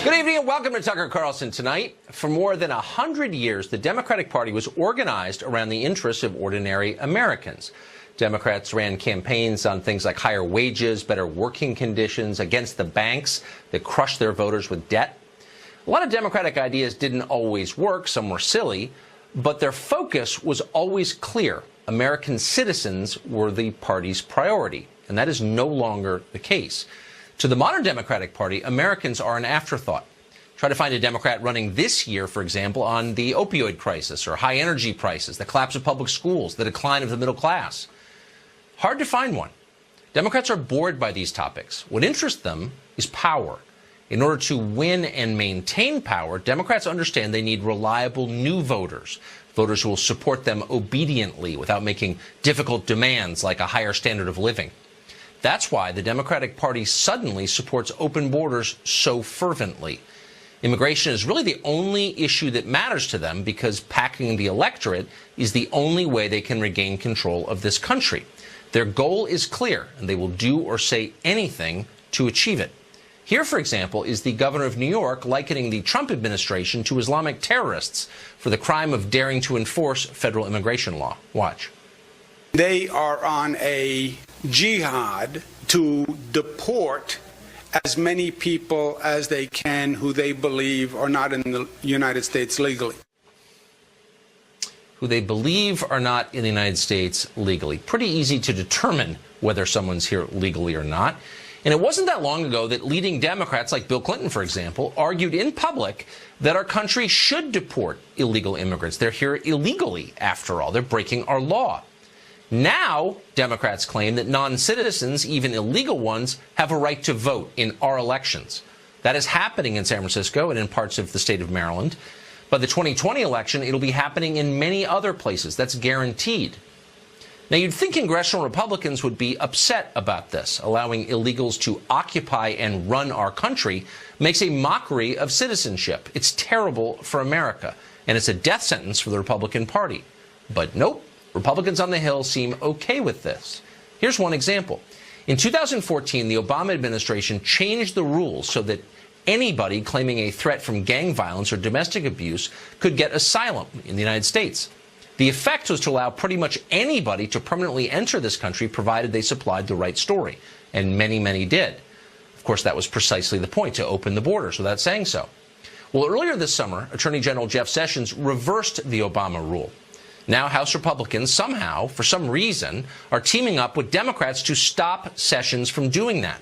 Good evening and welcome to Tucker Carlson Tonight. For more than 100 years, the Democratic Party was organized around the interests of ordinary Americans. Democrats ran campaigns on things like higher wages, better working conditions, against the banks that crushed their voters with debt. A lot of Democratic ideas didn't always work. Some were silly, but their focus was always clear. American citizens were the party's priority, and that is no longer the case. To the modern Democratic Party, Americans are an afterthought. Try to find a Democrat running this year, for example, on the opioid crisis or high energy prices, the collapse of public schools, the decline of the middle class. Hard to find one. Democrats are bored by these topics. What interests them is power. In order to win and maintain power, Democrats understand they need reliable new voters, voters who will support them obediently without making difficult demands like a higher standard of living. That's why the Democratic Party suddenly supports open borders so fervently. Immigration is really the only issue that matters to them because packing the electorate is the only way they can regain control of this country. Their goal is clear, and they will do or say anything to achieve it. Here, for example, is the governor of New York likening the Trump administration to Islamic terrorists for the crime of daring to enforce federal immigration law. Watch. They are on a jihad to deport as many people as they can who they believe are not in the United States legally. Who they believe are not in the United States legally. Pretty easy to determine whether someone's here legally or not. And it wasn't that long ago that leading Democrats like Bill Clinton, for example, argued in public that our country should deport illegal immigrants. They're here illegally, after all. They're breaking our law. Now, Democrats claim that non-citizens, even illegal ones, have a right to vote in our elections. That is happening in San Francisco and in parts of the state of Maryland. By the 2020 election, it'll be happening in many other places. That's guaranteed. Now, you'd think congressional Republicans would be upset about this. Allowing illegals to occupy and run our country makes a mockery of citizenship. It's terrible for America, and it's a death sentence for the Republican Party. But nope. Republicans on the Hill seem okay with this. Here's one example. In 2014, the Obama administration changed the rules so that anybody claiming a threat from gang violence or domestic abuse could get asylum in the United States. The effect was to allow pretty much anybody to permanently enter this country provided they supplied the right story. And many, many did. Of course, that was precisely the point, to open the borders without saying so. Well, earlier this summer, Attorney General Jeff Sessions reversed the Obama rule. Now, House Republicans somehow, for some reason, are teaming up with Democrats to stop Sessions from doing that.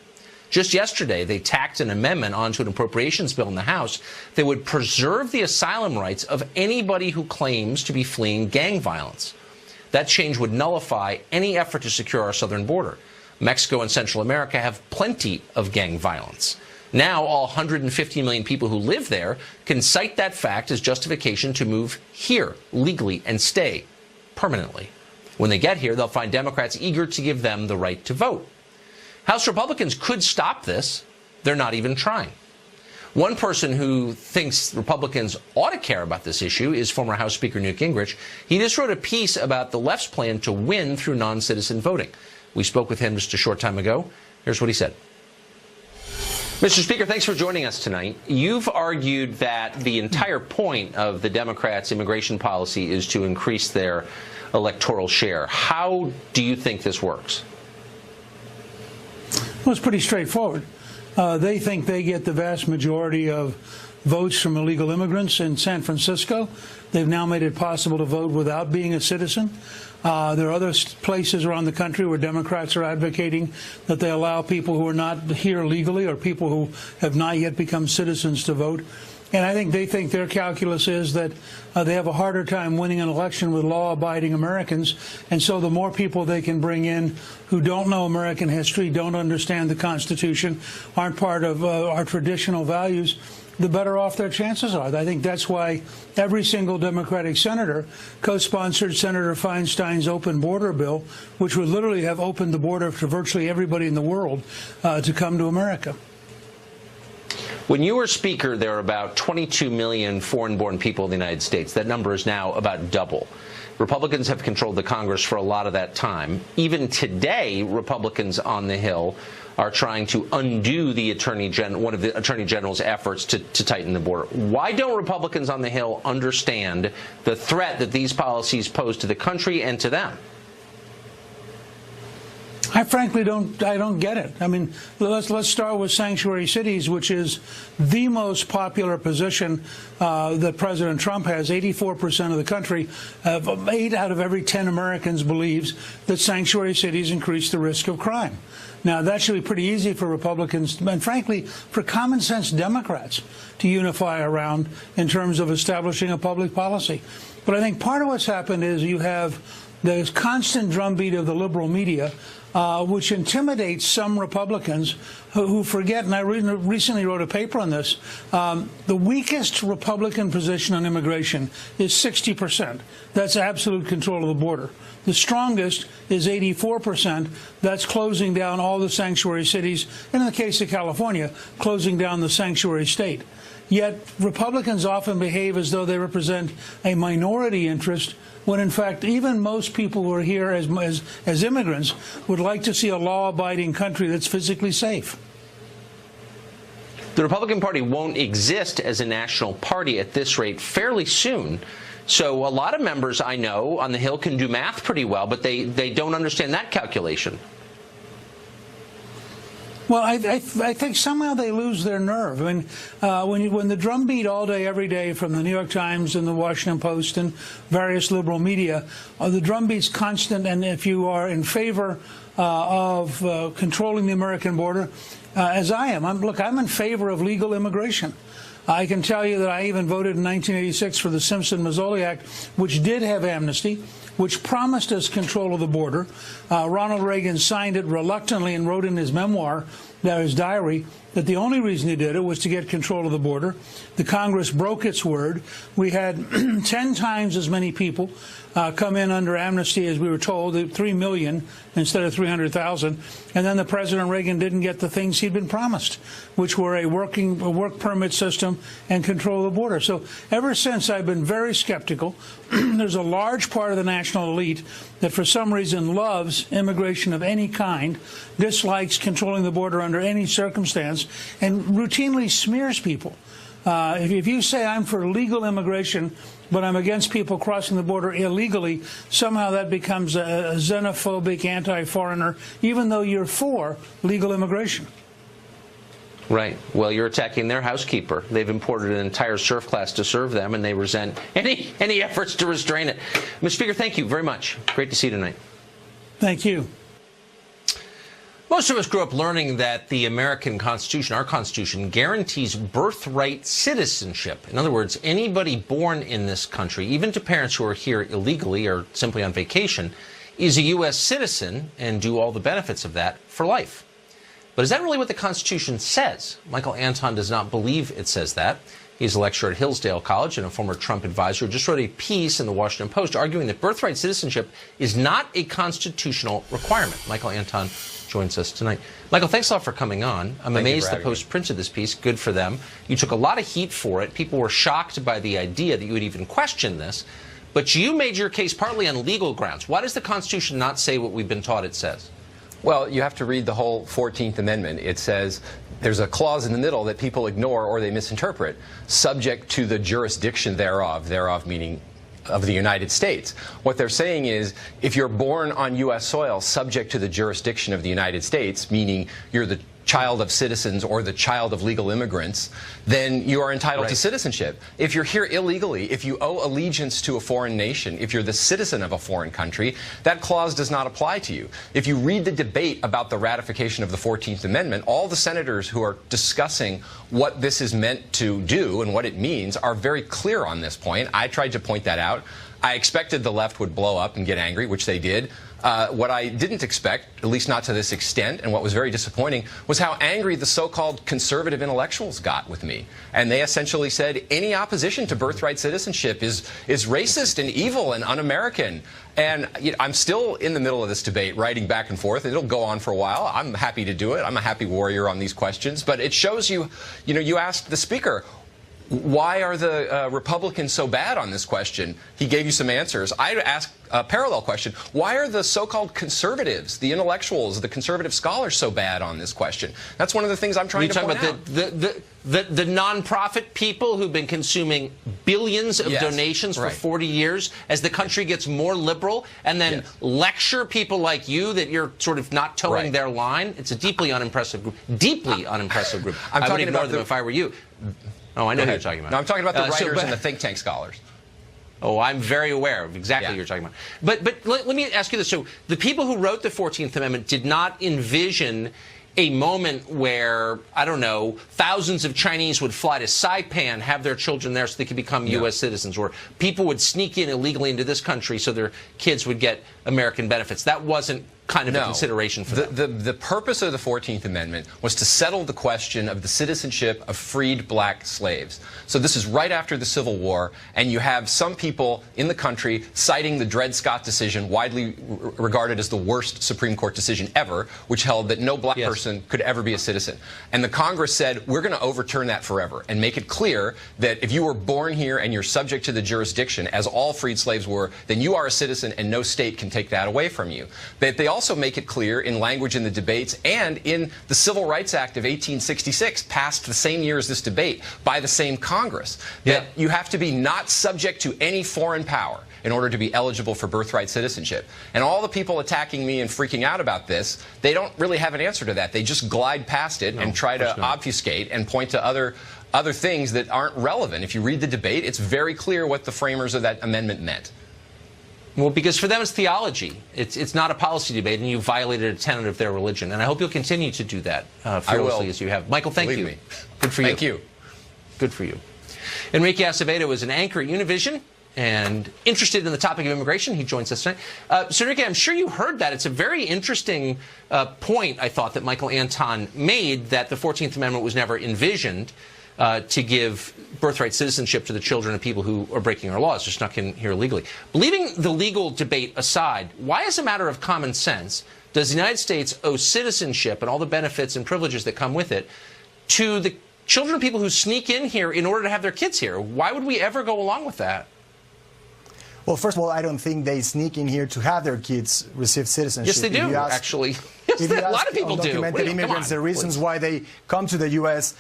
Just yesterday, they tacked an amendment onto an appropriations bill in the House that would preserve the asylum rights of anybody who claims to be fleeing gang violence. That change would nullify any effort to secure our southern border. Mexico and Central America have plenty of gang violence. Now, all 150 million people who live there can cite that fact as justification to move here legally and stay permanently. When they get here, they'll find Democrats eager to give them the right to vote. House Republicans could stop this. They're not even trying. One person who thinks Republicans ought to care about this issue is former House Speaker Newt Gingrich. He just wrote a piece about the left's plan to win through non-citizen voting. We spoke with him just a short time ago. Here's what he said. Mr. Speaker, thanks for joining us tonight. You've argued that the entire point of the Democrats' immigration policy is to increase their electoral share. How do you think this works? Well, it's pretty straightforward. They think they get the vast majority of votes from illegal immigrants in San Francisco. They've now made it possible to vote without being a citizen. There are other places around the country where Democrats are advocating that they allow people who are not here legally or people who have not yet become citizens to vote. And I think they think their calculus is that they have a harder time winning an election with law-abiding Americans. And so the more people they can bring in who don't know American history, don't understand the Constitution, aren't part of our traditional values, the better off their chances are. I think that's why every single Democratic senator co-sponsored Senator Feinstein's open border bill, which would literally have opened the border to virtually everybody in the world to come to America. When you were Speaker, there were about 22 million foreign-born people in the United States. That number is now about double. Republicans have controlled the Congress for a lot of that time. Even today, Republicans on the Hill are trying to undo the one of the Attorney General's efforts to tighten the border. Why don't Republicans on the Hill understand the threat that these policies pose to the country and to them? I frankly don't get it. I mean, let's start with sanctuary cities, which is the most popular position that President Trump has. 84% of the country, 8 out of every 10 Americans believes that sanctuary cities increase the risk of crime. Now, that should be pretty easy for Republicans and, frankly, for common sense Democrats to unify around in terms of establishing a public policy. But I think part of what's happened is you have the constant drumbeat of the liberal media, which intimidates some Republicans who forget, and I recently wrote a paper on this, the weakest Republican position on immigration is 60%. That's absolute control of the border. The strongest is 84%. That's closing down all the sanctuary cities, and in the case of California, closing down the sanctuary state. Yet Republicans often behave as though they represent a minority interest, when in fact even most people who are here as immigrants would like to see a law-abiding country that's physically safe. The Republican Party won't exist as a national party at this rate fairly soon. So a lot of members I know on the Hill can do math pretty well, but they don't understand that calculation. Well, I think somehow they lose their nerve. I mean, when the drumbeat all day, every day from the New York Times and the Washington Post and various liberal media, the drumbeat's constant, and if you are in favor of controlling the American border, as I am, I'm in favor of legal immigration. I can tell you that I even voted in 1986 for the Simpson-Mazzoli Act, which did have amnesty, which promised us control of the border. Ronald Reagan signed it reluctantly and wrote in his memoir, his diary, that the only reason he did it was to get control of the border. The Congress broke its word. We had 10 times as many people come in under amnesty as we were told, 3 million instead of 300,000. And then the President Reagan didn't get the things he'd been promised, which were a work permit system and control of the border. So ever since, I've been very skeptical. There's a large part of the national elite that for some reason loves immigration of any kind, dislikes controlling the border under any circumstance, and routinely smears people. If you say I'm for legal immigration, but I'm against people crossing the border illegally, somehow that becomes a xenophobic anti-foreigner, even though you're for legal immigration. Right. Well, you're attacking their housekeeper. They've imported an entire surf class to serve them, and they resent any efforts to restrain it. Mr. Speaker, thank you very much. Great to see you tonight. Thank you. Most of us grew up learning that the American Constitution, our Constitution, guarantees birthright citizenship. In other words, anybody born in this country, even to parents who are here illegally or simply on vacation, is a U.S. citizen and do all the benefits of that for life. But is that really what the Constitution says? Michael Anton does not believe it says that. He's a lecturer at Hillsdale College and a former Trump advisor who just wrote a piece in the Washington Post arguing that birthright citizenship is not a constitutional requirement. Michael Anton joins us tonight. Michael, thanks a lot for coming on. I'm amazed the Post printed this piece. Good for them. You took a lot of heat for it. People were shocked by the idea that you would even question this. But you made your case partly on legal grounds. Why does the Constitution not say what we've been taught it says? Well, you have to read the whole 14th Amendment. It says there's a clause in the middle that people ignore or they misinterpret, subject to the jurisdiction thereof meaning of the United States. What they're saying is if you're born on U.S. soil subject to the jurisdiction of the United States, meaning you're the child of citizens or the child of legal immigrants, then you are entitled to citizenship. If you're here illegally, if you owe allegiance to a foreign nation, if you're the citizen of a foreign country, that clause does not apply to you. If you read the debate about the ratification of the 14th Amendment, all the senators who are discussing what this is meant to do and what it means are very clear on this point. I tried to point that out. I expected the left would blow up and get angry, which they did. What I didn't expect, at least not to this extent, and what was very disappointing, was how angry the so-called conservative intellectuals got with me. And they essentially said any opposition to birthright citizenship is racist and evil and un-American. And I'm still in the middle of this debate, writing back and forth. It'll go on for a while. I'm happy to do it. I'm a happy warrior on these questions. But it shows you, you asked the speaker, Why are the Republicans so bad on this question? He gave you some answers. I'd ask a parallel question. Why are the so-called conservatives, the intellectuals, the conservative scholars so bad on this question? That's one of the things I'm trying to point out. The nonprofit people who've been consuming billions of donations for 40 years as the country gets more liberal, and then lecture people like you that you're sort of not towing their line. It's a deeply unimpressive group. Deeply unimpressive group. I would ignore them if I were you. Oh, I know who you're talking about. No, I'm talking about the writers and the think tank scholars. Oh, I'm very aware of exactly what you're talking about. But let me ask you this. So the people who wrote the 14th Amendment did not envision a moment where, I don't know, thousands of Chinese would fly to Saipan, have their children there so they could become U.S. citizens, or people would sneak in illegally into this country so their kids would get American benefits. That wasn't kind of a consideration for them. The purpose of the 14th Amendment was to settle the question of the citizenship of freed black slaves. So this is right after the Civil War, and you have some people in the country citing the Dred Scott decision, widely regarded as the worst Supreme Court decision ever, which held that no black person could ever be a citizen. And the Congress said, we're going to overturn that forever and make it clear that if you were born here and you're subject to the jurisdiction, as all freed slaves were, then you are a citizen and no state can take that away from you. But they also make it clear in language in the debates and in the Civil Rights Act of 1866, passed the same year as this debate by the same Congress, that you have to be not subject to any foreign power in order to be eligible for birthright citizenship. And all the people attacking me and freaking out about this, they don't really have an answer to that. They just glide past it and try to obfuscate and point to other things that aren't relevant. If you read the debate, it's very clear what the framers of that amendment meant. Well, because for them it's theology. It's not a policy debate, and you violated a tenet of their religion. And I hope you'll continue to do that fearlessly as you have. Michael, thank you. Good for you. Thank you. Good for you. Enrique Acevedo is an anchor at Univision and interested in the topic of immigration. He joins us tonight. So, Enrique, I'm sure you heard that. It's a very interesting point, I thought, that Michael Anton made, that the 14th Amendment was never envisioned to give birthright citizenship to the children of people who are breaking our laws, just snuck in here illegally. But leaving the legal debate aside, why, as a matter of common sense, does the United States owe citizenship and all the benefits and privileges that come with it to the children of people who sneak in here in order to have their kids here? Why would we ever go along with that? Well, first of all, I don't think they sneak in here to have their kids receive citizenship. Yes, they do, actually. Yes, a lot of people do. Undocumented immigrants, the reasons why they come to the U.S.,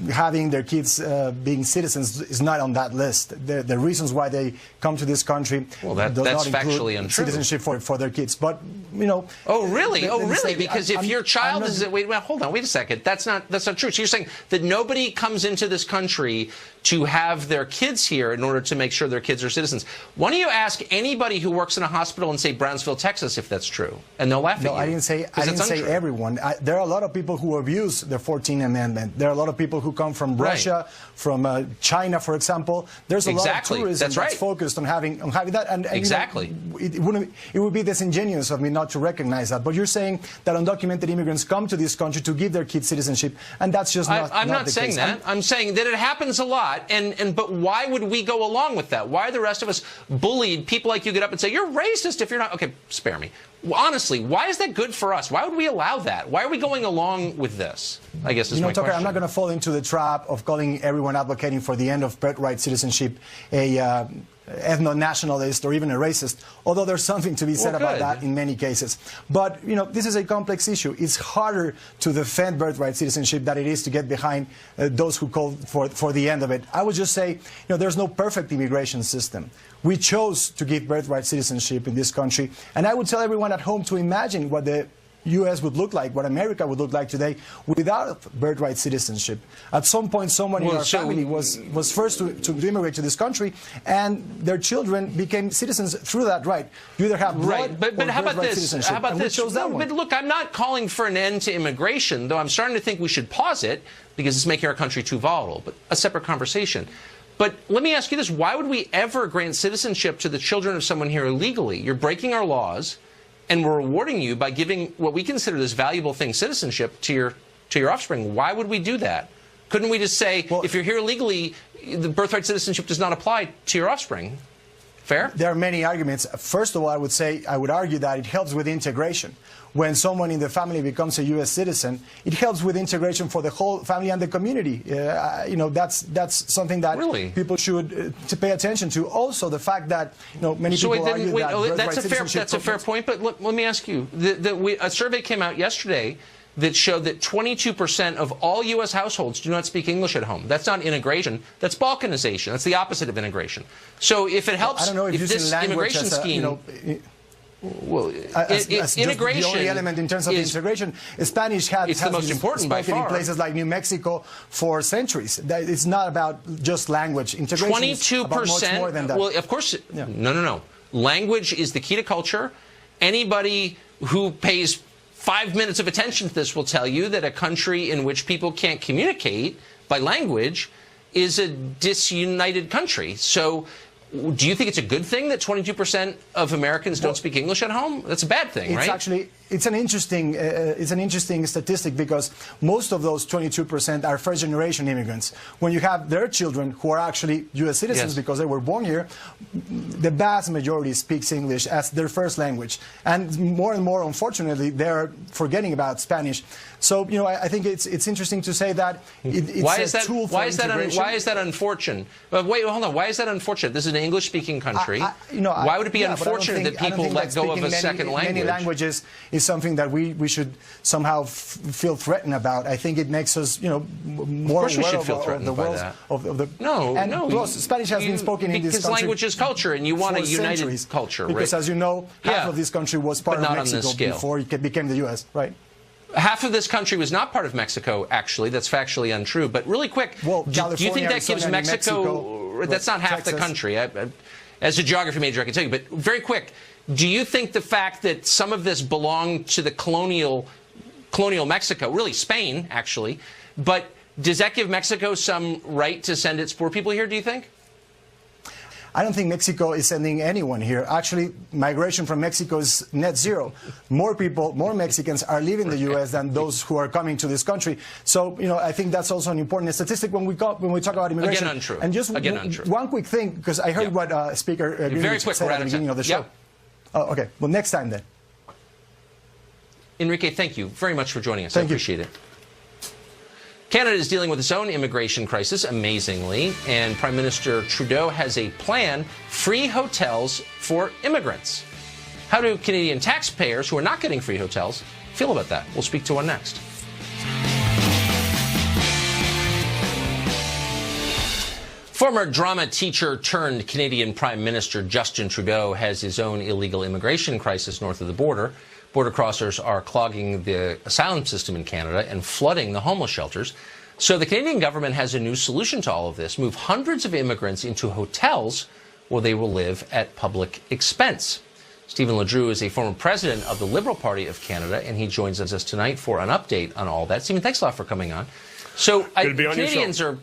having their kids being citizens is not on that list. The reasons why they come to this country does not factually untrue. Citizenship for their kids. But, you know... Oh, really? Because if your child is... Wait, hold on, wait a second. That's not true. So you're saying that nobody comes into this country to have their kids here in order to make sure their kids are citizens. Why don't you ask anybody who works in a hospital in, say, Brownsville, Texas, if that's true? And they'll laugh at you. No, I didn't say everyone. There are a lot of people who abuse the 14th Amendment. There are a lot of people who come from Russia, from China, for example. There's a lot of tourism that's focused on having that. And exactly. You know, it would be disingenuous of me not to recognize that. But you're saying that undocumented immigrants come to this country to give their kids citizenship, and that's just not I'm not the saying case. that. I'm saying that it happens a lot. But why would we go along with that? Why are the rest of us bullied? People like you get up and say, you're racist if you're not. Okay, spare me. Honestly, why is that good for us? Why would we allow that? Why are we going along with this? I guess is my question. Tucker, I'm not going to fall into the trap of calling everyone advocating for the end of birthright citizenship a ethno-nationalist or even a racist, although there's something to be said about that in many cases. But, you know, this is a complex issue. It's harder to defend birthright citizenship than it is to get behind those who call for the end of it. I would just say, you know, there's no perfect immigration system. We chose to give birthright citizenship in this country, and I would tell everyone at home to imagine what the U.S. would look like, what America would look like today without birthright citizenship. At some point, someone in our family was first to immigrate to this country, and their children became citizens through that right. You either have blood or how about this? Citizenship. How about this? But look, I'm not calling for an end to immigration, though I'm starting to think we should pause it because it's making our country too volatile. But a separate conversation. But let me ask you this. Why would we ever grant citizenship to the children of someone here illegally? You're breaking our laws, and we're rewarding you by giving what we consider this valuable thing, citizenship, to your offspring. Why would we do that? Couldn't we just say, if you're here illegally, the birthright citizenship does not apply to your offspring? Fair? There are many arguments. First of all, I would argue that it helps with integration. when someone in the family becomes a U.S. citizen, it helps with integration for the whole family and the community. That's something that people should to pay attention to. Also, the fact that many people argue that that's a fair point. But let me ask you: a survey came out yesterday that showed that 22% of all U.S. households do not speak English at home. That's not integration. That's balkanization. That's the opposite of integration. So if it helps, I don't know if this immigration scheme. Integration. The only element in terms of integration, Spanish has the most important by far in places like New Mexico for centuries. It's not about just language. Integration 22%. Is about much more than that. Well, of course, no. Language is the key to culture. Anybody who pays 5 minutes of attention to this will tell you that a country in which people can't communicate by language is a disunited country. So do you think it's a good thing that 22% of Americans don't speak English at home? That's a bad thing, right? Actually, it's an interesting statistic because most of those 22% are first-generation immigrants. When you have their children who are actually U.S. citizens because they were born here, the vast majority speaks English as their first language. And more, unfortunately, they're forgetting about Spanish. So, I think it's interesting to say that it's a tool for integration. Why is that unfortunate? Wait, hold on. Why is that unfortunate? This is an English-speaking country. Why would it be unfortunate that people let go of a second language? Many languages is something that we should somehow feel threatened about. I think it makes us, more aware of the world. No. Plus, Spanish has been spoken in this country. Because language is culture, and you want a united culture, right? Because, as you know, half of this country was part of Mexico before it became the U.S., right? Half of this country was not part of Mexico, actually. That's factually untrue. But really quick, do you think that gives Mexico that's not half the country. As a geography major, I can tell you. But very quick, do you think the fact that some of this belonged to the colonial Mexico, really Spain, actually, but does that give Mexico some right to send its poor people here, do you think? I don't think Mexico is sending anyone here. Actually, migration from Mexico is net zero. More people, more Mexicans are leaving the U.S. than those who are coming to this country. So, I think that's also an important statistic when we talk about immigration. Again, untrue. And just untrue. One quick thing, because I heard what Speaker Greenwich said at the beginning of the show. Yep. Oh, okay. Well, next time then. Enrique, thank you very much for joining us. Thank you. I appreciate it. Canada is dealing with its own immigration crisis, amazingly, and Prime Minister Trudeau has a plan: free hotels for immigrants. How do Canadian taxpayers who are not getting free hotels feel about that? We'll speak to one next. Former drama teacher turned Canadian Prime Minister Justin Trudeau has his own illegal immigration crisis north of the border. Border crossers are clogging the asylum system in Canada and flooding the homeless shelters. So the Canadian government has a new solution to all of this: move hundreds of immigrants into hotels where they will live at public expense. Stephen Ledrew is a former president of the Liberal Party of Canada, and he joins us tonight for an update on all that. Stephen, thanks a lot for coming on. So Canadians are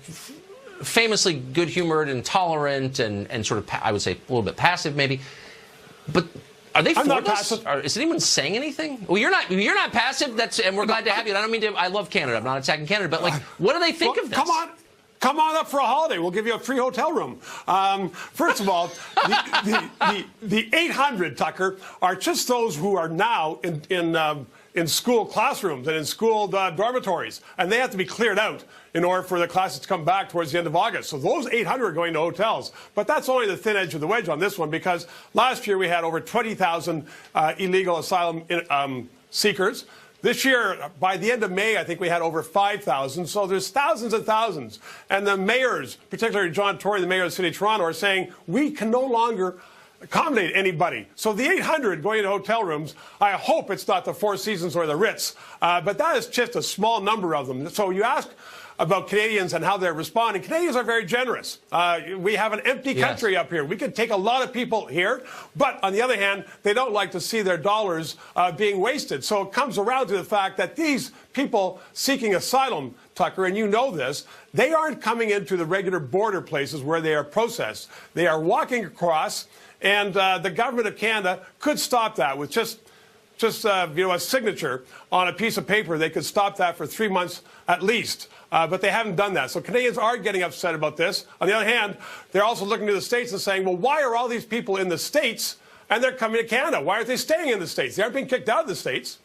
famously good-humored and tolerant and sort of, I would say, a little bit passive maybe. But are they for this? Is anyone saying anything? Well, you're not passive. And we're glad to have you. I don't mean to. I love Canada. I'm not attacking Canada, but what do they think of this? Come on up for a holiday. We'll give you a free hotel room. First of all, the 800, Tucker, are just those who are now in school classrooms and in school dormitories, and they have to be cleared out in order for the classes to come back towards the end of August. So those 800 are going to hotels. But that's only the thin edge of the wedge on this one, because last year we had over 20,000 illegal asylum seekers. This year, by the end of May, I think we had over 5,000. So there's thousands and thousands. And the mayors, particularly John Tory, the mayor of the city of Toronto, are saying we can no longer accommodate anybody. So the 800 going into hotel rooms, I hope it's not the Four Seasons or the Ritz, but that is just a small number of them. So you ask about Canadians and how they're responding. Canadians are very generous. We have an empty country up here. We could take a lot of people here, but on the other hand, they don't like to see their dollars being wasted. So it comes around to the fact that these people seeking asylum, Tucker, and you know this, they aren't coming into the regular border places where they are processed. They are walking across, and the government of Canada could stop that with just a signature on a piece of paper. They could stop that for 3 months at least. But they haven't done that. So Canadians are getting upset about this. On the other hand, they're also looking to the States and saying, well, why are all these people in the States and they're coming to Canada? Why aren't they staying in the States? They aren't being kicked out of the States.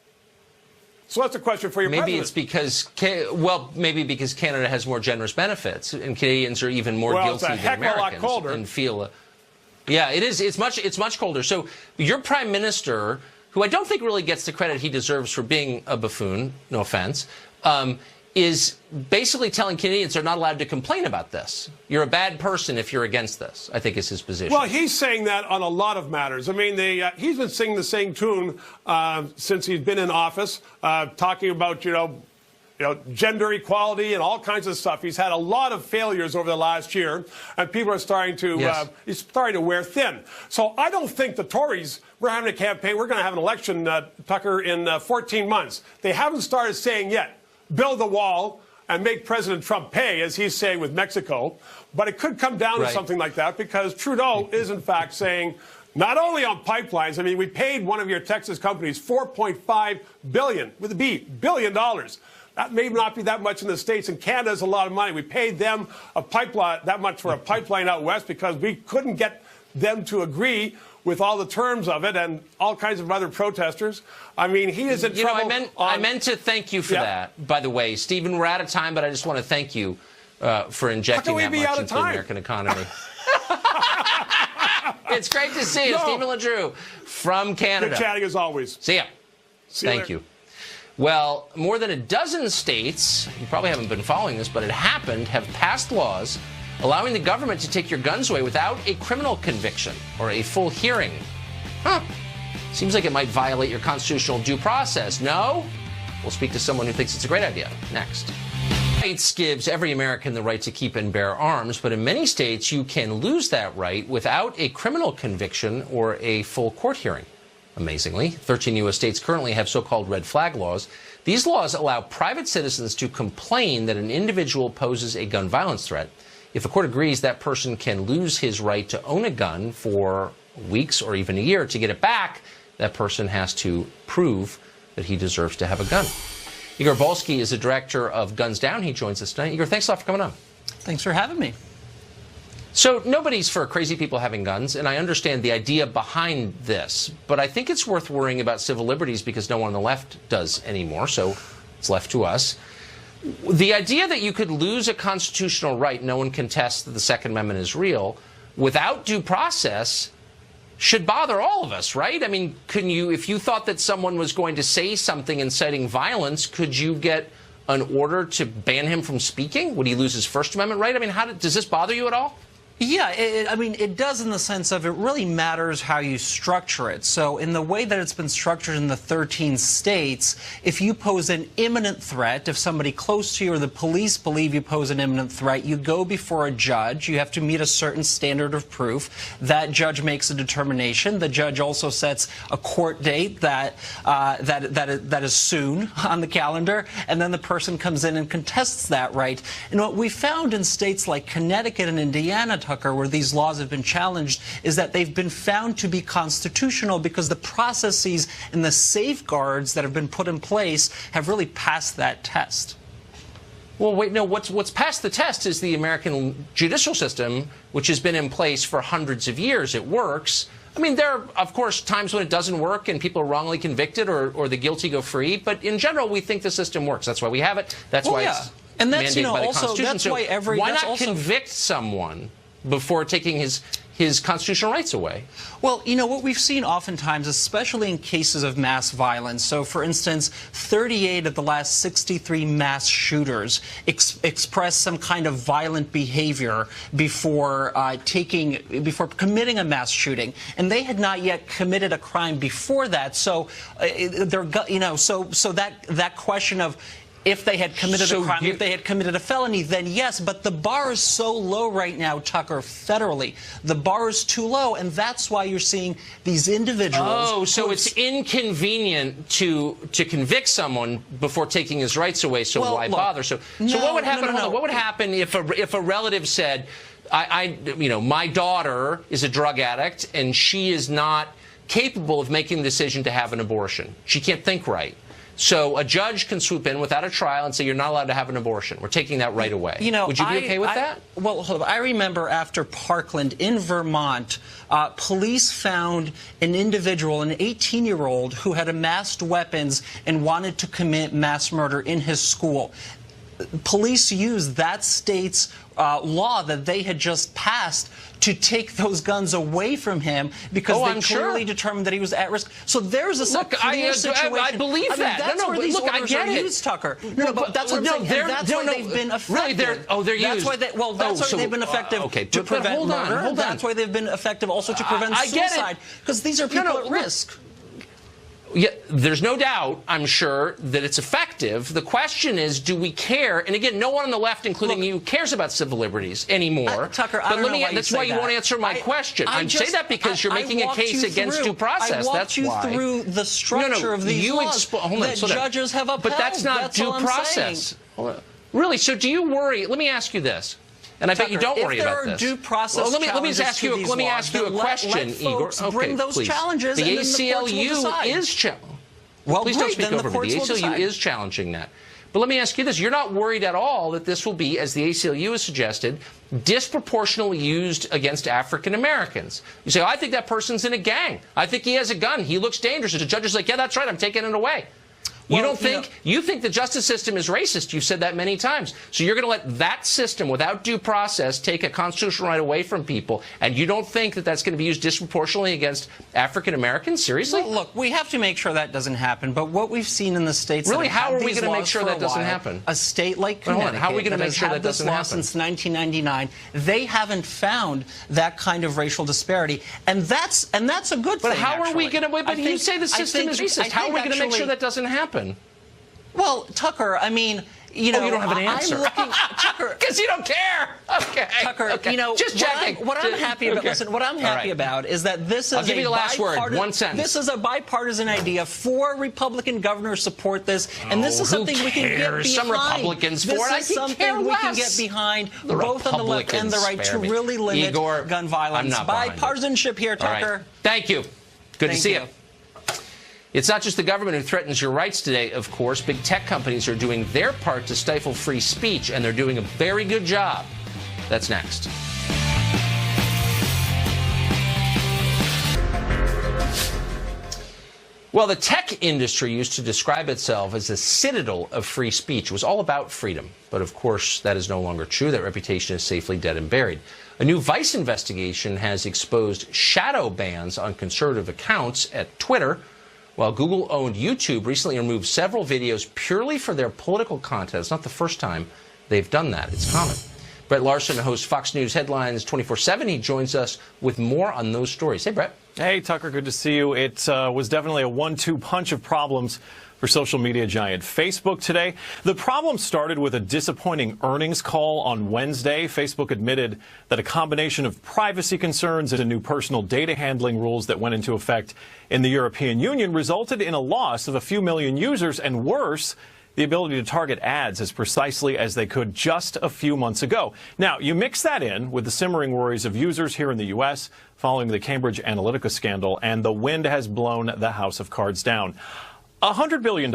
So that's a question for your maybe president. Maybe because Canada has more generous benefits, and Canadians are even more guilty than Americans. Lot colder. And feel. Yeah, it is. It's much colder. So your prime minister, who I don't think really gets the credit he deserves for being a buffoon, no offense, is basically telling Canadians they're not allowed to complain about this. You're a bad person if you're against this, I think is his position. Well, he's saying that on a lot of matters. I mean, he's been singing the same tune since he's been in office, talking about, gender equality and all kinds of stuff. He's had a lot of failures over the last year, and people are starting to he's starting to wear thin. So I don't think the Tories, we're having a campaign, we're going to have an election, Tucker, in 14 months. They haven't started saying yet, build the wall and make President Trump pay, as he's saying with Mexico. But it could come down to something like that, because Trudeau is, in fact, saying not only on pipelines. I mean, we paid one of your Texas companies $4.5 billion, with a B, $billion. That may not be that much in the States. In Canada, is a lot of money. We paid them a pipeline, that much for a pipeline out west, because we couldn't get them to agree with all the terms of it, and all kinds of other protesters. I mean, he is in trouble. I meant to thank you for that, by the way. Stephen, we're out of time, but I just want to thank you for injecting that much into the American economy. It's great to see you, Stephen LeDrew from Canada. Good chatting as always. See ya. Thank you. Well, more than a dozen states, you probably haven't been following this, but it happened, have passed laws allowing the government to take your guns away without a criminal conviction or a full hearing. Seems like it might violate your constitutional due process. No? We'll speak to someone who thinks it's a great idea next. States gives every American the right to keep and bear arms, but in many states you can lose that right without a criminal conviction or a full court hearing. Amazingly, 13 U.S. states currently have so-called red flag laws. These laws allow private citizens to complain that an individual poses a gun violence threat. If a court agrees, that person can lose his right to own a gun for weeks or even a year. To get it back, that person has to prove that he deserves to have a gun. Igor Bolsky is the director of Guns Down. He joins us tonight. Igor, thanks a lot for coming on. Thanks for having me. So nobody's for crazy people having guns, and I understand the idea behind this, but I think it's worth worrying about civil liberties because no one on the left does anymore, so it's left to us. The idea that you could lose a constitutional right, no one contests that the Second Amendment is real, without due process should bother all of us, right? I mean, couldn't you, if you thought that someone was going to say something inciting violence, could you get an order to ban him from speaking? Would he lose his First Amendment right? I mean, does this bother you at all? Yeah, it does in the sense of it really matters how you structure it. So in the way that it's been structured in the 13 states, if you pose an imminent threat, if somebody close to you or the police believe you pose an imminent threat, you go before a judge. You have to meet a certain standard of proof. That judge makes a determination. The judge also sets a court date that is soon on the calendar, and then the person comes in and contests that right. And what we found in states like Connecticut and Indiana, Tucker, where these laws have been challenged, is that they've been found to be constitutional because the processes and the safeguards that have been put in place have really passed that test. Well, wait, no, what's passed the test is the American judicial system, which has been in place for hundreds of years. It works. I mean, there are, of course, times when it doesn't work and people are wrongly convicted or the guilty go free. But in general, we think the system works. That's why we have it. That's why it's and that's, mandated by the also, Constitution. that's so why not convict someone before taking his constitutional rights away? Well, what we've seen oftentimes, especially in cases of mass violence, so for instance, 38 of the last 63 mass shooters expressed some kind of violent behavior before committing a mass shooting, and they had not yet committed a crime before that. So so that question of if they had committed a crime, if they had committed a felony, then yes. But the bar is so low right now, Tucker, federally. The bar is too low, and that's why you're seeing these individuals. Oh, so it's inconvenient to convict someone before taking his rights away. So why bother? So what would happen? What would happen if a relative said, my daughter is a drug addict and she is not capable of making the decision to have an abortion. She can't think right. So a judge can swoop in without a trial and say you're not allowed to have an abortion. We're taking that right away. You know, would you be okay with that? Well, hold on. I remember after Parkland in Vermont, police found an individual, an 18-year-old, who had amassed weapons and wanted to commit mass murder in his school. Police used that state's law that they had just passed to take those guns away from him because they clearly determined that he was at risk. So there's a clear situation. I believe that. That's where these orders are used, Tucker. No, but that's what I'm saying. And that's why they've been effective. Really, they're used. That's why they've been effective to prevent murder. That's why they've been effective also to prevent suicide. Because these are people at risk. Yeah, there's no doubt, I'm sure, that it's effective. The question is, do we care? And again, no one on the left, including you, cares about civil liberties anymore. Tucker, I don't know why that's why you won't answer my question. I say that because you're making a case against due process. That's why. I walked you through the structure of these laws that judges have upheld. But that's not due process. Really? So do you worry? Let me ask you this. And I bet you don't worry about this. If there are due process challenges to these laws, let me ask you a question, Igor. Bring those challenges, the and then the courts will decide. ACLU is challenging. Well, please don't speak over me. The ACLU is challenging that. But let me ask you this. You're not worried at all that this will be, as the ACLU has suggested, disproportionately used against African Americans. You say, oh, I think that person's in a gang. I think he has a gun. He looks dangerous. And the judge is like, yeah, that's right. I'm taking it away. Well, you think the justice system is racist. You've said that many times. So you're going to let that system, without due process, take a constitutional right away from people, and you don't think that that's going to be used disproportionately against African Americans? Seriously? Well, look, we have to make sure that doesn't happen. But what we've seen in the states really, how are we going to make sure that doesn't happen? A state like Connecticut, how are we going to make sure that doesn't happen? Since 1999, they haven't found that kind of racial disparity, and that's a good thing. But how are we going to? But you say the system is racist. How are we going to make sure that doesn't happen? Well, Tucker, I mean, you know, you don't have an answer. Tucker, because you don't care. Okay, Tucker, you know, just checking. What I'm happy about. Listen, what I'm happy about is that this is I'll give you the last word. One sentence. This is a bipartisan idea. 4 Republican governors support this, and this is something we can get behind. Some Republicans for it. This is something we can get behind, both on the left and the right, to really limit gun violence. Bipartisanship here, Tucker. Thank you. Good to see you. It's not just the government who threatens your rights today, of course. Big tech companies are doing their part to stifle free speech, and they're doing a very good job. That's next. Well, the tech industry used to describe itself as a citadel of free speech. It was all about freedom. But, of course, that is no longer true. That reputation is safely dead and buried. A new Vice investigation has exposed shadow bans on conservative accounts at Twitter, while Google-owned YouTube recently removed several videos purely for their political content. It's not the first time they've done that. It's common. Brett Larson hosts Fox News Headlines 24/7. He joins us with more on those stories. Hey, Brett. Hey, Tucker. Good to see you. It was definitely a 1-2 punch of problems for social media giant Facebook today. The problem started with a disappointing earnings call on Wednesday. Facebook admitted that a combination of privacy concerns and new personal data handling rules that went into effect in the European Union resulted in a loss of a few million users, and worse, the ability to target ads as precisely as they could just a few months ago. Now, you mix that in with the simmering worries of users here in the U.S. following the Cambridge Analytica scandal, and the wind has blown the house of cards down. $100 billion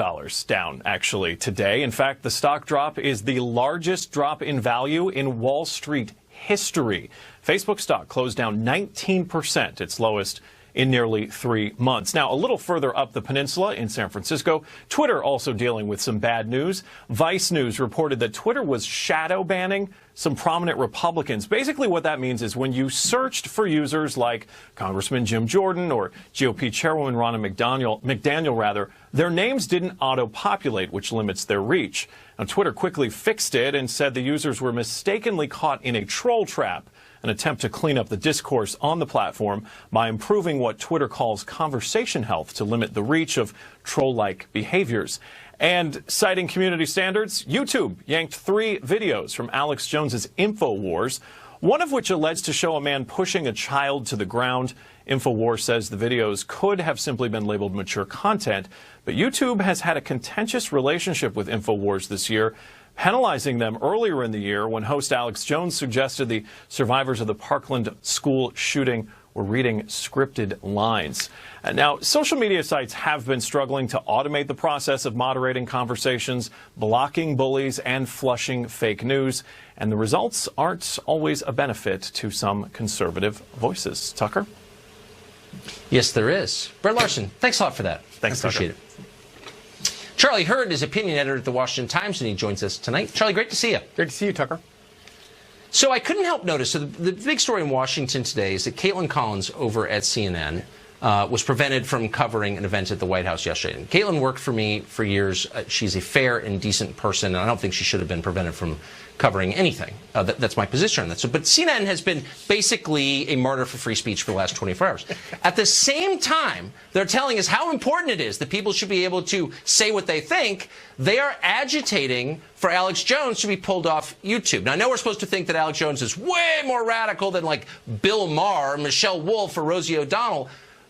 down, actually, today. In fact, the stock drop is the largest drop in value in Wall Street history. Facebook stock closed down 19%, its lowest in nearly 3 months. Now, a little further up the peninsula in San Francisco, Twitter also dealing with some bad news. Vice News reported that Twitter was shadow banning some prominent Republicans. Basically, what that means is when you searched for users like Congressman Jim Jordan or GOP Chairwoman Ronna McDaniel, their names didn't auto-populate, which limits their reach. Now, Twitter quickly fixed it and said the users were mistakenly caught in a troll trap, an attempt to clean up the discourse on the platform by improving what Twitter calls conversation health to limit the reach of troll-like behaviors. And citing community standards, YouTube yanked 3 videos from Alex Jones's InfoWars, one of which alleged to show a man pushing a child to the ground. InfoWars says the videos could have simply been labeled mature content, but YouTube has had a contentious relationship with InfoWars this year, penalizing them earlier in the year when host Alex Jones suggested the survivors of the Parkland school shooting were reading scripted lines. Now, social media sites have been struggling to automate the process of moderating conversations, blocking bullies, and flushing fake news. And the results aren't always a benefit to some conservative voices. Tucker? Yes, there is. Brett Larson, thanks a lot for that. Thanks, I appreciate it. Charlie Hurd is opinion editor at the Washington Times, and he joins us tonight. Charlie, great to see you. Great to see you, Tucker. So I couldn't help notice, so the big story in Washington today is that Caitlin Collins over at CNN was prevented from covering an event at the White House yesterday. And Caitlin worked for me for years. She's a fair and decent person, and I don't think she should have been prevented from covering anything. That's my position on that. So, but CNN has been basically a martyr for free speech for the last 24 hours. At the same time, they're telling us how important it is that people should be able to say what they think. They are agitating for Alex Jones to be pulled off YouTube. Now, I know we're supposed to think that Alex Jones is way more radical than like Bill Maher, Michelle Wolf, or Rosie O'Donnell.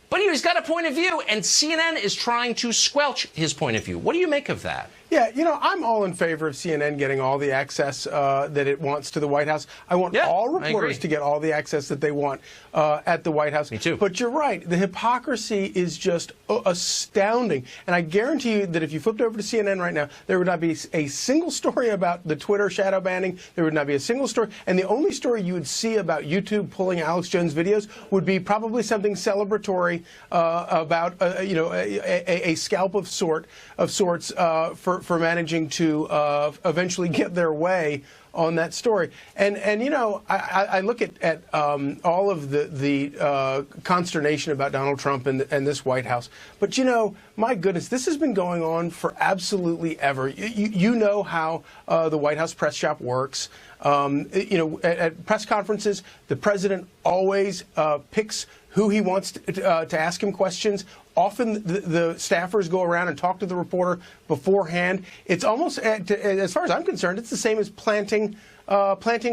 But he's got a point of view, and CNN is trying to squelch his point of view. What do you make of that? Yeah, you know, I'm all in favor of CNN getting all the access that it wants to the White House. I want all reporters to get all the access that they want at the White House. Me too. But you're right. The hypocrisy is just astounding. And I guarantee you that if you flipped over to CNN right now, there would not be a single story about the Twitter shadow banning. There would not be a single story. And the only story you would see about YouTube pulling Alex Jones videos would be probably something celebratory about, a scalp of sorts for managing to eventually get their way on that story. And you know, I look at all of the consternation about Donald Trump and this White House. But, you know, my goodness, this has been going on for absolutely ever. You know how the White House press shop works. You know, at press conferences, the president always picks who he wants to ask him questions. Often the staffers go around and talk to the reporter beforehand. It's almost, as far as I'm concerned, it's the same as planting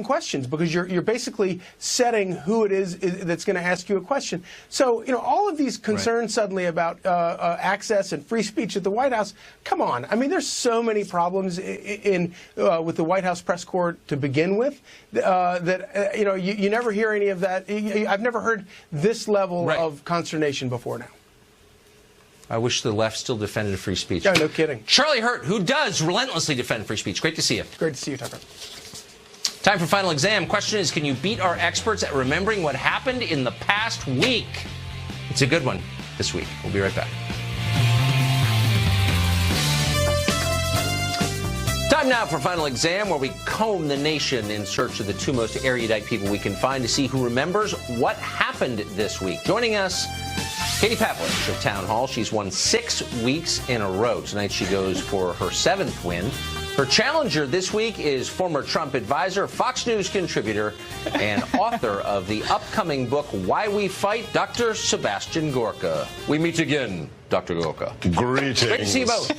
questions, because you're basically setting who it is that's going to ask you a question. So, you know, all of these concerns suddenly about access and free speech at the White House, come on. I mean, there's so many problems with the White House press corps to begin with that, you know, you never hear any of that. I've never heard this level of consternation before now. I wish the left still defended free speech. Yeah, no kidding. Charlie Hurt, who does relentlessly defend free speech. Great to see you. Great to see you, Tucker. Time for final exam. Question is, can you beat our experts at remembering what happened in the past week? It's a good one this week. We'll be right back. Time now for final exam, where we comb the nation in search of the two most erudite people we can find to see who remembers what happened this week. Joining us, Katie Pavlich of Town Hall. She's won 6 weeks in a row. Tonight she goes for her 7th win. Her challenger this week is former Trump advisor, Fox News contributor, and author of the upcoming book, Why We Fight, Dr. Sebastian Gorka. We meet again, Dr. Gorka. Greetings. Great to see you both.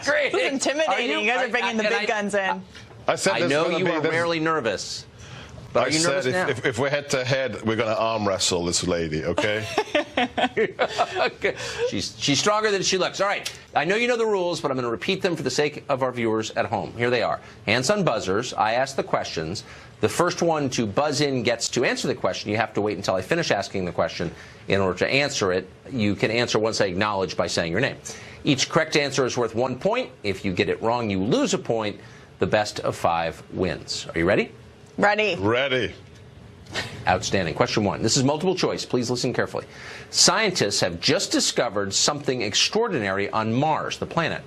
Great. This is intimidating. You guys are bringing the big guns in. I know you are rarely nervous. But I said if we're head to head, we're going to arm wrestle this lady, okay? Okay. She's stronger than she looks. All right. I know you know the rules, but I'm going to repeat them for the sake of our viewers at home. Here they are. Hands on buzzers. I ask the questions. The first one to buzz in gets to answer the question. You have to wait until I finish asking the question in order to answer it. You can answer once I acknowledge by saying your name. Each correct answer is worth 1 point. If you get it wrong, you lose a point. The best of 5 wins. Are you ready? Ready. Ready. Outstanding. Question 1. This is multiple choice. Please listen carefully. Scientists have just discovered something extraordinary on Mars, the planet.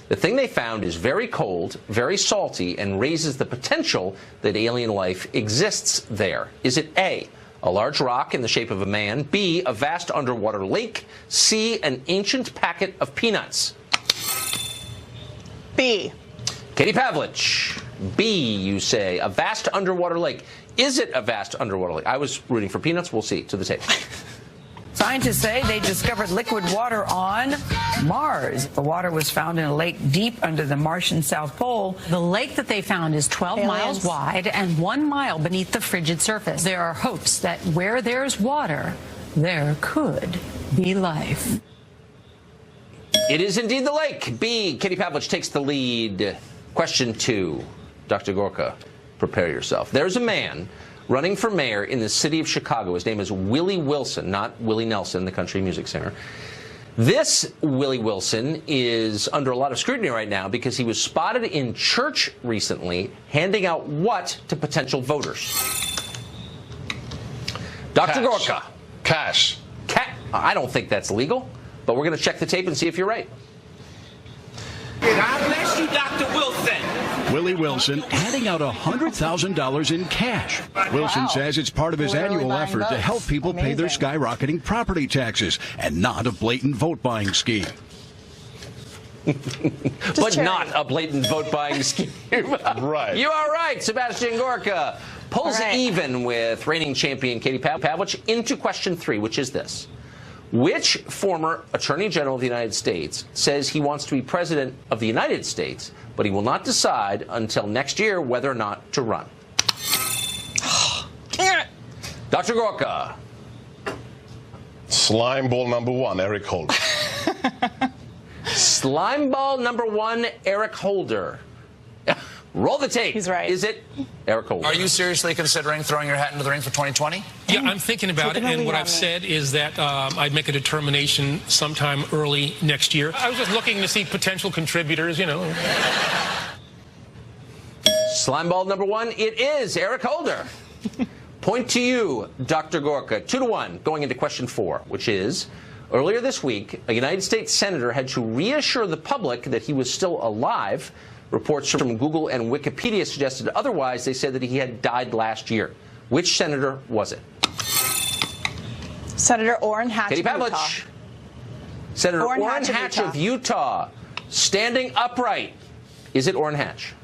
The thing they found is very cold, very salty, and raises the potential that alien life exists there. Is it A, a large rock in the shape of a man, B, a vast underwater lake, C, an ancient packet of peanuts? B. Katie Pavlich. B, you say, a vast underwater lake. Is it a vast underwater lake? I was rooting for peanuts. We'll see. To the tape. Scientists say they discovered liquid water on Mars. The water was found in a lake deep under the Martian South Pole. The lake that they found is 12 miles wide and 1 mile beneath the frigid surface. There are hopes that where there's water, there could be life. It is indeed the lake. B, Katie Pavlich takes the lead. Question 2. Dr. Gorka, prepare yourself. There's a man running for mayor in the city of Chicago. His name is Willie Wilson, not Willie Nelson, the country music singer. This Willie Wilson is under a lot of scrutiny right now because he was spotted in church recently handing out what to potential voters? Dr. Gorka. Cash. I don't think that's legal, but we're going to check the tape and see if you're right. God bless you, Dr. Wilson. Willie Wilson handing out $100,000 in cash. Wilson says it's part of his annual effort to help people pay their skyrocketing property taxes and not a blatant vote-buying scheme. But not a blatant vote-buying scheme. Right. You are right. Sebastian Gorka pulls even with reigning champion Katie Pavlich into question 3, which is this. Which former Attorney General of the United States says he wants to be President of the United States, but he will not decide until next year whether or not to run? Dr. Gorka. Slimeball number 1, Eric Holder. Slimeball number 1, Eric Holder. Roll the tape. He's right. Is it Eric Holder? Are you seriously considering throwing your hat into the ring for 2020? Yeah, I'm thinking about it, and what I've said is that I'd make a determination sometime early next year. I was just looking to see potential contributors, you know. Slimeball number 1, it is Eric Holder. Point to you, Dr. Gorka. 2-1, going into question 4, which is, earlier this week, a United States senator had to reassure the public that he was still alive. Reports from Google and Wikipedia suggested otherwise. They said that he had died last year. Which senator was it? Senator Orrin Hatch Katie of Utah. Pavlich. Senator Orrin Hatch of Utah. Standing upright. Is it Orrin Hatch?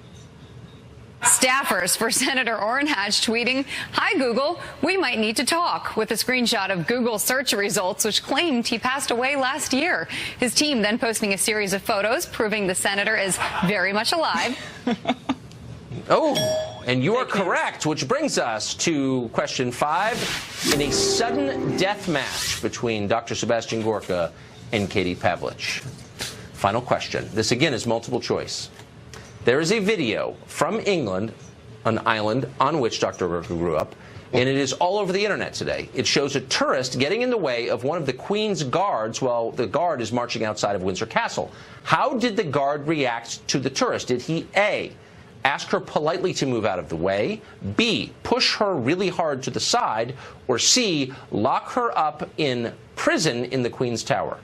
Staffers for Senator Orrin Hatch tweeting, "Hi Google, we might need to talk," with a screenshot of Google search results which claimed he passed away last year. His team then posting a series of photos proving the senator is very much alive. Oh, and you are correct, which brings us to question 5 in a sudden death match between Dr. Sebastian Gorka and Katie Pavlich. Final question. This again is multiple choice. There is a video from England, an island on which Dr. Gorka grew up, and it is all over the internet today. It shows a tourist getting in the way of one of the Queen's guards while the guard is marching outside of Windsor Castle. How did the guard react to the tourist? Did he A, ask her politely to move out of the way, B, push her really hard to the side, or C, lock her up in prison in the Queen's Tower?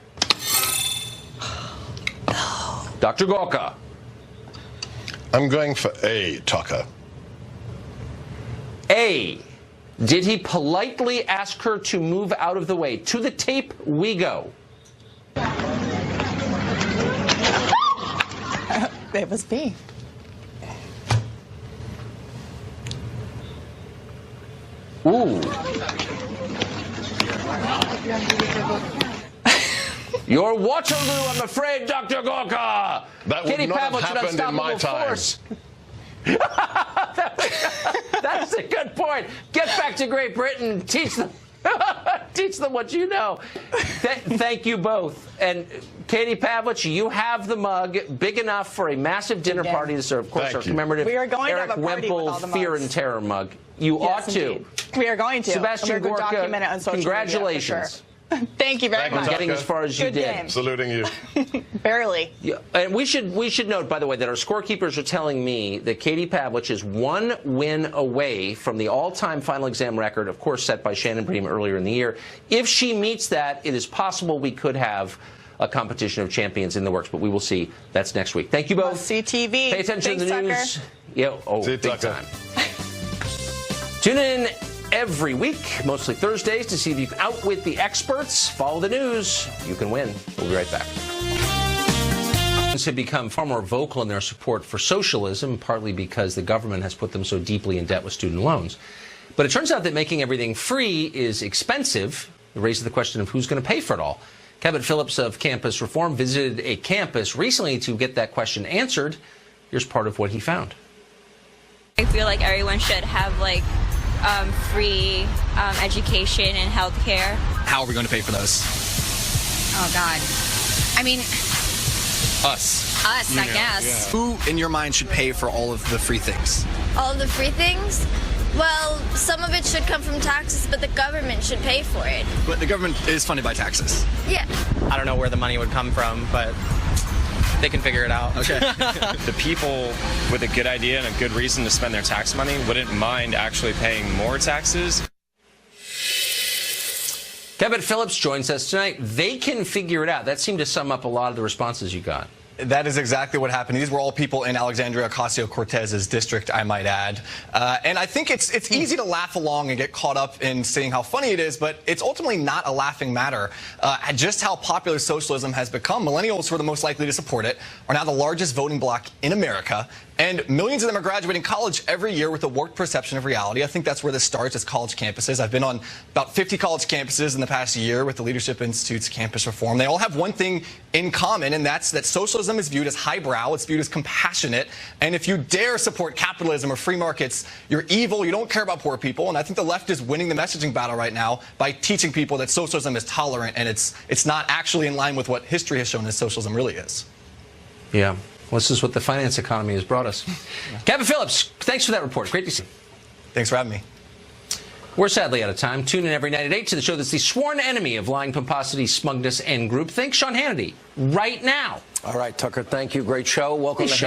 Dr. Gorka. I'm going for A, Tucker. A. Did he politely ask her to move out of the way? To the tape we go. It was B. Ooh. Your Waterloo, I'm afraid, Dr. Gorka. That would Katie not Pavlich, have happened in my time. That's a good point. Get back to Great Britain. Teach them what you know. Thank you both. And Katie Pavlich, you have the mug big enough for a massive dinner party to serve. Of course, our commemorative We are going Eric to have a party Wemple with all the Fear mugs. and Terror mug. You ought to. We are going to. Sebastian Gorka, Gorka, on social congratulations. Media, for sure. Thank you very much. Getting as far as you Good did. game. Saluting you. Barely. Yeah, and we should note, by the way, that our scorekeepers are telling me that Katie Pavlich is 1 win away from the all-time final exam record, of course, set by Shannon Bream earlier in the year. If she meets that, it is possible we could have a competition of champions in the works, but we will see. That's next week. Thank you both. CTV. Pay attention to the Thanks, news. Tucker. Yeah, big time. Tune in every week, mostly Thursdays, to see if you can outwit the experts. Follow the news. You can win. We'll be right back. Have become far more vocal in their support for socialism, partly because the government has put them so deeply in debt with student loans. But it turns out that making everything free is expensive. It raises the question of who's going to pay for it all. Kevin Phillips of Campus Reform visited a campus recently to get that question answered. Here's part of what he found. I feel like everyone should have free education and health care. How are we going to pay for those? Oh, God. I mean... Us, I guess. Yeah. Who, in your mind, should pay for all of the free things? All of the free things? Well, some of it should come from taxes, but the government should pay for it. But the government is funded by taxes. Yeah. I don't know where the money would come from, but they can figure it out. Okay. The people with a good idea and a good reason to spend their tax money wouldn't mind actually paying more taxes. Kevin Phillips joins us tonight. They can figure it out. That seemed to sum up a lot of the responses you got. That is exactly what happened. These were all people in Alexandria Ocasio-Cortez's district, I might add. And I think it's easy to laugh along and get caught up in seeing how funny it is, but it's ultimately not a laughing matter. Just how popular socialism has become. Millennials, who are the most likely to support it, are now the largest voting bloc in America. And millions of them are graduating college every year with a warped perception of reality. I think that's where this starts, as college campuses. I've been on about 50 college campuses in the past year with the Leadership Institute's campus reform. They all have one thing in common, and that's that socialism is viewed as highbrow, it's viewed as compassionate, and if you dare support capitalism or free markets, you're evil, you don't care about poor people. And I think the left is winning the messaging battle right now by teaching people that socialism is tolerant and it's not actually in line with what history has shown us socialism really is. Yeah. Well, this is what the finance economy has brought us. Kevin Phillips, thanks for that report. Great to see you. Thanks for having me. We're sadly out of time. Tune in every night at 8 to the show that's the sworn enemy of lying, pomposity, smugness, and groupthink. Sean Hannity, right now. All right, Tucker, thank you. Great show. Welcome Hey, to Sean.